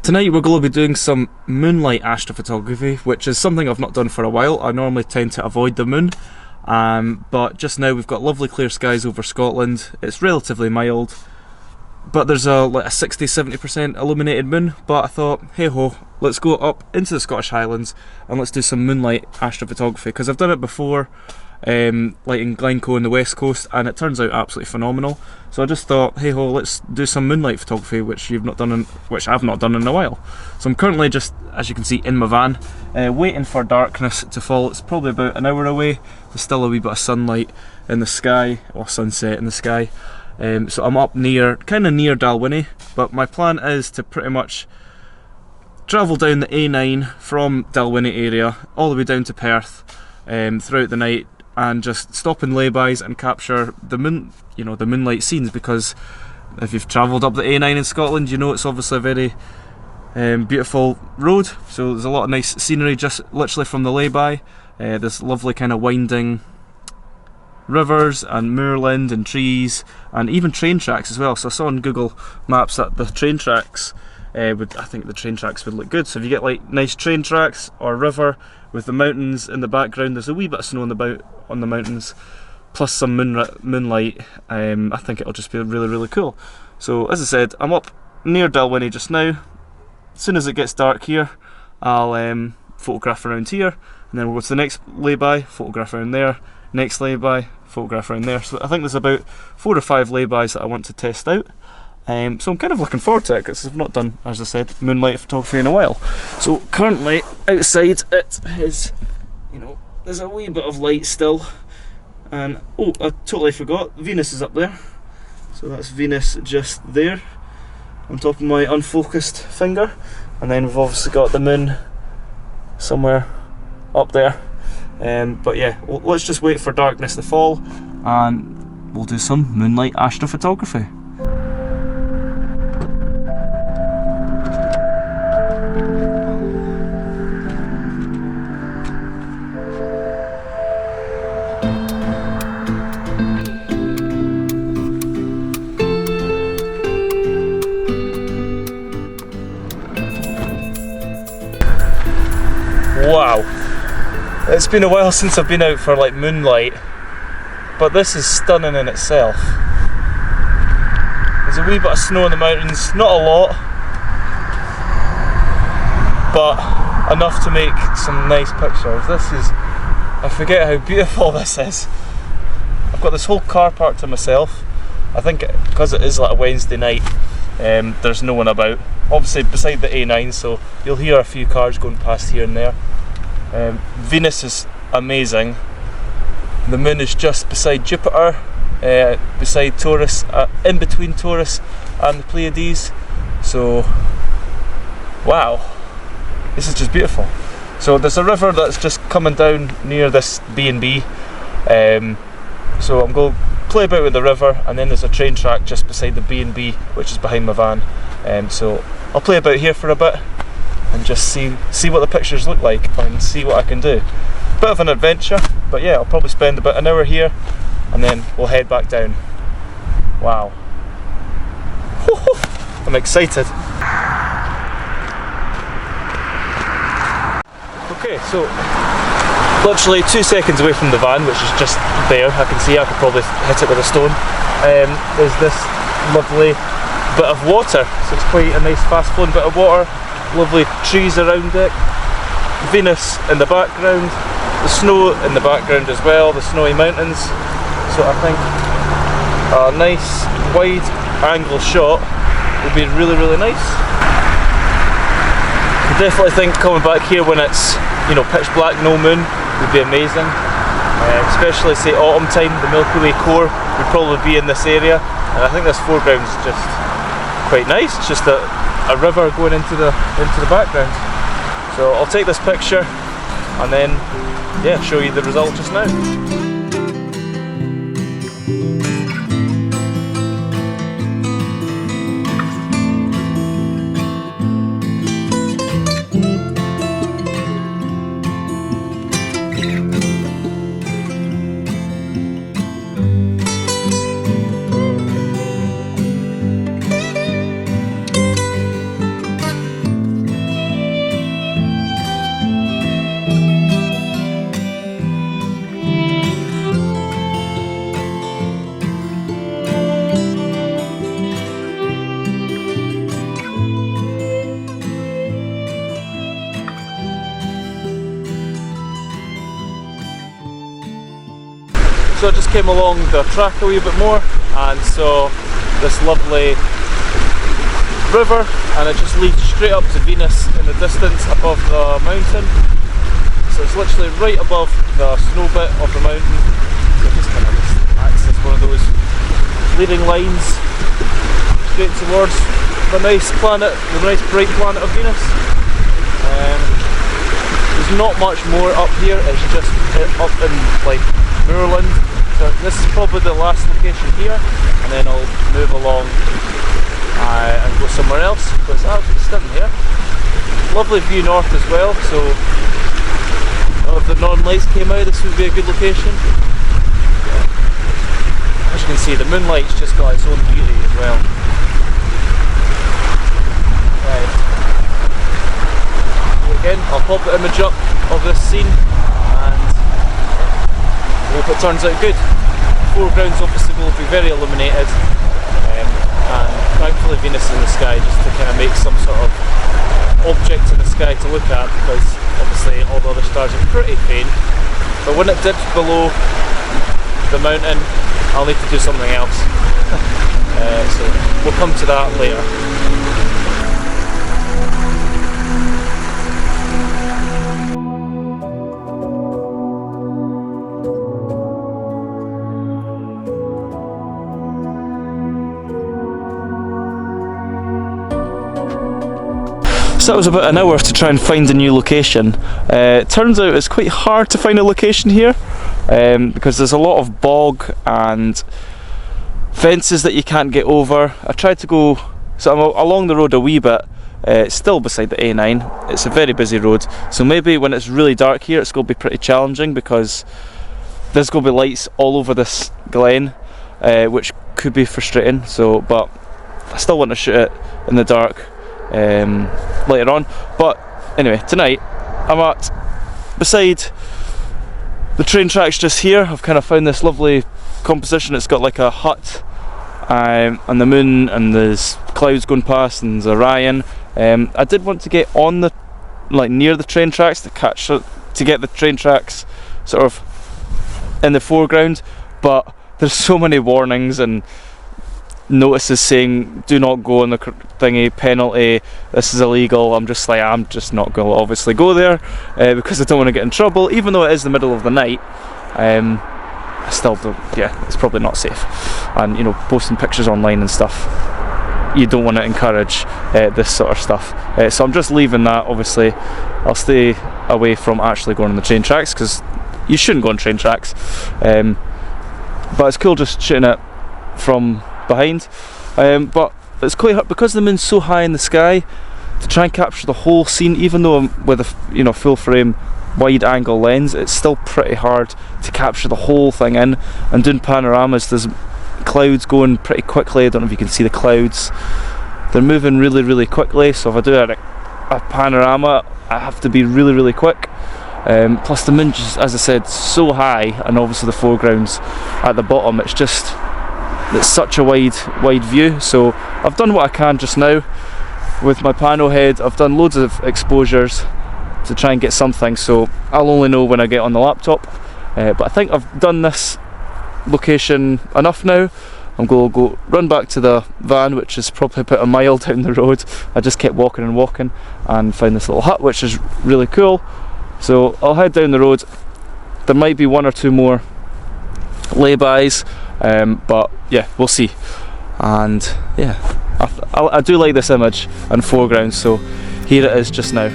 Tonight we're going to be doing some moonlight astrophotography, which is something I've not done for a while. I normally tend to avoid the moon, but just now we've got lovely clear skies over Scotland. It's relatively mild, but there's like a 60-70% illuminated moon. But I thought, hey ho, let's go up into the Scottish Highlands and let's do some moonlight astrophotography, because I've done it before, like in Glencoe on the west coast, and it turns out absolutely phenomenal. So I just thought, hey ho, let's do some moonlight photography, which I've not done in a while. So I'm currently just, as you can see, in my van, waiting for darkness to fall. It's probably about an hour away. There's still a wee bit of sunlight in the sky, or sunset in the sky. So I'm up kind of near Dalwhinnie, but my plan is to pretty much travel down the A9 from Dalwhinnie area all the way down to Perth throughout the night, and just stop in laybys and capture the moonlight scenes, because if you've travelled up the A9 in Scotland, you know it's obviously a very beautiful road. So there's a lot of nice scenery just literally from the lay-by. There's lovely kind of winding rivers and moorland and trees, and even train tracks as well. So I saw on Google Maps that the train tracks I think the train tracks would look good. So if you get like nice train tracks or river with the mountains in the background, there's a wee bit of snow on the mountains, plus some moonlight, I think it'll just be really cool. So as I said, I'm up near Dalwhinnie just now. As soon as it gets dark here, I'll photograph around here, and then we'll go to the next lay-by, photograph around there, next lay-by, photograph around there. So I think there's about 4 or 5 lay-bys that I want to test out. So I'm kind of looking forward to it, because I've not done, as I said, moonlight photography in a while. So currently outside it is, there's a wee bit of light still, and oh, I totally forgot, Venus is up there. So that's Venus just there on top of my unfocused finger, and then we've obviously got the moon somewhere up there. But yeah, let's just wait for darkness to fall and we'll do some moonlight astrophotography. Wow, it's been a while since I've been out for like moonlight, but this is stunning in itself. There's a wee bit of snow in the mountains, not a lot, but enough to make some nice pictures. I forget how beautiful this is. I've got this whole car parked to myself. I think because it is like a Wednesday night, there's no one about. Obviously beside the A9, so you'll hear a few cars going past here and there. Venus is amazing. The moon is just beside Jupiter, beside Taurus, in between Taurus and the Pleiades. So, wow, this is just beautiful. So there's a river that's just coming down near this B&B. So I'm going to play about with the river, and then there's a train track just beside the B&B, which is behind my van. So I'll play about here for a bit and just see what the pictures look like and see what I can do. Bit of an adventure, but yeah, I'll probably spend about an hour here and then we'll head back down. Wow. I'm excited. Okay, so literally 2 seconds away from the van, which is just there, I can see, I could probably hit it with a stone, is this lovely bit of water. So it's quite a nice fast flowing bit of water, lovely trees around it, Venus in the background, the snow in the background as well, the snowy mountains. So I think a nice wide angle shot would be really nice. I definitely think coming back here when it's pitch black, no moon, would be amazing. Especially say autumn time, the Milky Way core would probably be in this area, and I think this foreground is just quite nice. It's just a river going into the background. So I'll take this picture and then show you the result just now. So I just came along the track a wee bit more and saw this lovely river, and it just leads straight up to Venus in the distance above the mountain. So it's literally right above the snow bit of the mountain. So just kind of acts as one of those leading lines straight towards the nice planet, the nice bright planet of Venus. There's not much more up here, it's just up in like Moorland. So this is probably the last location here, and then I'll move along and go somewhere else, but it's absolutely stunning here. Lovely view north as well, so if the northern lights came out, this would be a good location. As you can see, the moonlight's just got its own beauty as well. Right. Again, I'll pop the image up of this scene and hope it turns out good. The foregrounds obviously will be very illuminated, and thankfully Venus in the sky, just to kind of make some sort of object in the sky to look at, because obviously all the other stars are pretty faint. But when it dips below the mountain, I'll need to do something else. So we'll come to that later. So that was about an hour to try and find a new location. It turns out it's quite hard to find a location here, because there's a lot of bog and fences that you can't get over. I tried to go, so I'm along the road a wee bit, it's still beside the A9, it's a very busy road, so maybe when it's really dark here it's going to be pretty challenging, because there's going to be lights all over this glen, which could be frustrating. So, but I still want to shoot it in the dark later on. But anyway, tonight I'm at beside the train tracks just here. I've kind of found this lovely composition. It's got like a hut and the moon, and there's clouds going past, and there's Orion. I did want to get on the, like, near the train tracks to get the train tracks sort of in the foreground, but there's so many warnings and notices saying do not go on the thingy, penalty, this is illegal. I'm just not going to obviously go there because I don't want to get in trouble, even though it is the middle of the night. I still don't, yeah, it's probably not safe, and you know, posting pictures online and stuff, you don't want to encourage this sort of stuff. So I'm just leaving that. Obviously I'll stay away from actually going on the train tracks, because you shouldn't go on train tracks, but it's cool just shooting it from behind. But it's quite hard because the moon's so high in the sky to try and capture the whole scene. Even though I'm with a full frame wide angle lens, it's still pretty hard to capture the whole thing in. And doing panoramas, there's clouds going pretty quickly. I don't know if you can see the clouds, they're moving really, really quickly. So if I do a panorama, I have to be really, really quick. Plus the moon, just, as I said, so high, and obviously the foreground's at the bottom. It's such a wide view. So I've done what I can just now with my pano head. I've done loads of exposures to try and get something, so I'll only know when I get on the laptop. But I think I've done this location enough now. I'm going to go run back to the van, which is probably about a mile down the road. I just kept walking and walking and found this little hut, which is really cool. So I'll head down the road. There might be one or two more laybys, but yeah, we'll see. And yeah, I do like this image and foreground, so here it is just now.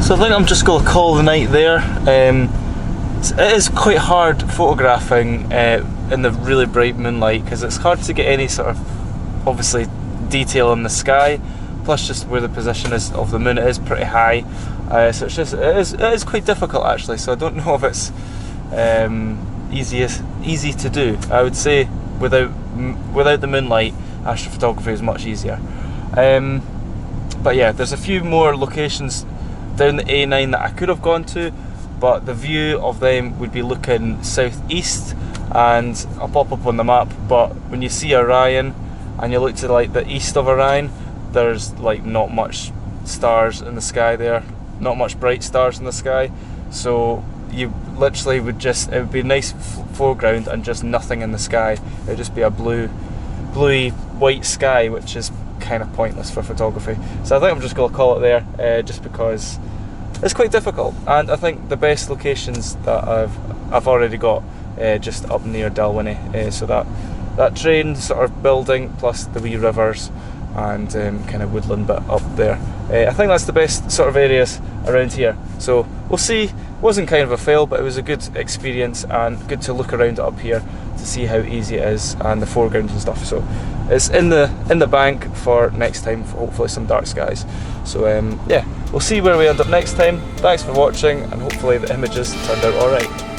So I think I'm just going to call the night there. It is quite hard photographing in the really bright moonlight, because it's hard to get any sort of, obviously, detail in the sky. Plus, just where the position is of the moon, it is pretty high. So it is quite difficult actually. So I don't know if it's easy to do. I would say without the moonlight, astrophotography is much easier. But yeah, there's a few more locations down the A9 that I could have gone to, but the view of them would be looking southeast, and I'll pop up on the map, but when you see Orion and you look to like the east of Orion, there's like not much stars in the sky there, not much bright stars in the sky, so you literally would just, it would be a nice foreground and just nothing in the sky. It would just be a bluey white sky, which is kind of pointless for photography. So I think I'm just going to call it there, just because it's quite difficult, and I think the best locations that I've already got just up near Dalwhinnie, so that train sort of building plus the wee rivers and kind of woodland bit up there. I think that's the best sort of areas around here, so we'll see. Wasn't kind of a fail, but it was a good experience and good to look around up here to see how easy it is and the foregrounds and stuff. So it's in the bank for next time, for hopefully some dark skies. So yeah, we'll see where we end up next time. Thanks for watching, and hopefully the images turned out alright.